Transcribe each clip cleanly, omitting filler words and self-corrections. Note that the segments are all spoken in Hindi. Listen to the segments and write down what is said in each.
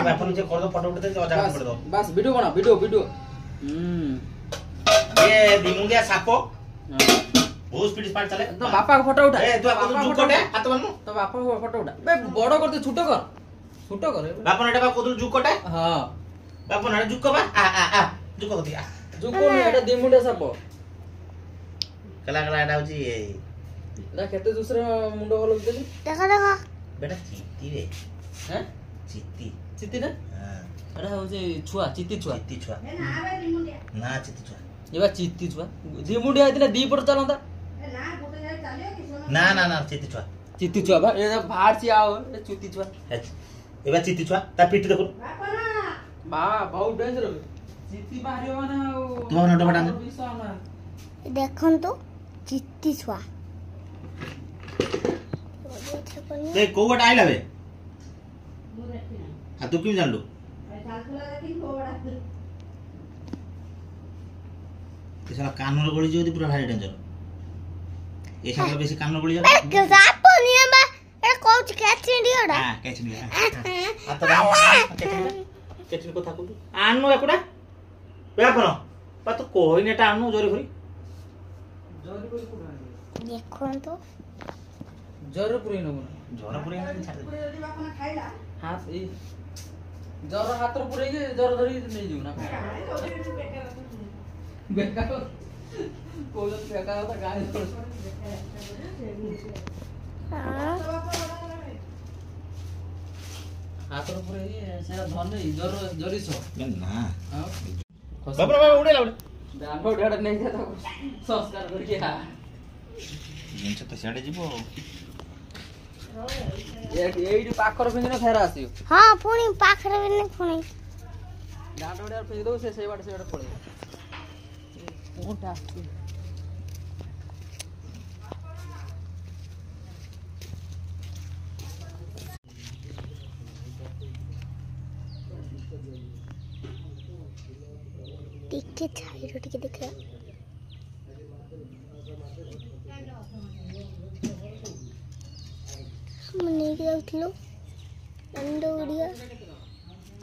बापन जे कर दो फोटो उठा दे अजा कर दो बस वीडियो बना वीडियो ये दिमुंडिया सापो बहुत स्पीड स्पार्ट चले तो बापा का फोटो उठा ए तू अपन जुकोटे हाथ बननु तो बापा का फोटो उठा बे बड़ करते छोटो कर बापन एटा बा कोदुल जुकोटे हां बापन एटा जुको बा आ जुको दिया जुको नहीं एटा दिमुंडिया साप कला एटा होची एटा केते दूसरे मुंडो हलो दे देखा देखा बेटा चित्ती रे हैं चित्ती ना हां एटा होची छुआ चित्ती छुआ ना चित्ती छुआ ये बा चित्ती छुआ दिमुंडिया इतने दी पर चलंदा ना चित्ती छुआ बा ये बाहर से आओ ये चित्ती छुआ एबा चित्ती छुआ ता पिट देखो बा बहुत डेंजर चित्ती बाहर माने तू नटो बटा देखन तो चित्ती छुआ ते कोवट आइला बे आ तू किम जानलु ये साला कानर गली जोदी पूरा भारी डेंजर ये साला बेसी कानर गली जाबे के साप निया बा एटा कोच कैचिंडियोडा हां कैचिंडिया आ तो कैचिंड को थाकु आनु एकुडा बे अपन बा तो कोइ नेटा आनु जोरी भरी देखन तो जरूर न जोरा पूरी छाड़ दे हां ए जर हाथ रो पुरे के जर धरी नहीं जीव ना बेका कोई फेका होता गाय हाथ रो पुरे सेरा धन नहीं जर जरिसो ना हां बाबा उड़ेला दानो ढड़ नहीं था संस्कार करके हां जिंस तो सियाडे जीवो एडी पाखर पिंजरा फेरा आसियो हां पुणी पाखरे ने पुणी डांडोडा पे दो से बाटे पड़े कोटा टिके छाइरो टिके देखा मने के उठलो अंडो उड़िया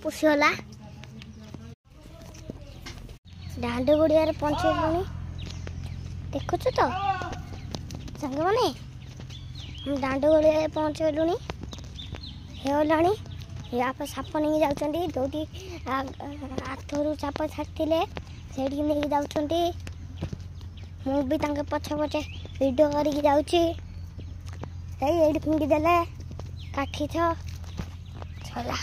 पुछला डांडो गुड़िया रे पहुंचे पुणी देखु तो संग माने हम डांडो गुड़िया रे पहुंचे लुनी हेलानी या पर साप नहीं जाउचंदी दोटी आथरू साप छाड़तिले सेडी नहीं जाउचंदी मु भी तांके पछे पछे वीडियो करी जाउची एडी फिंगी देले काठी छ छला।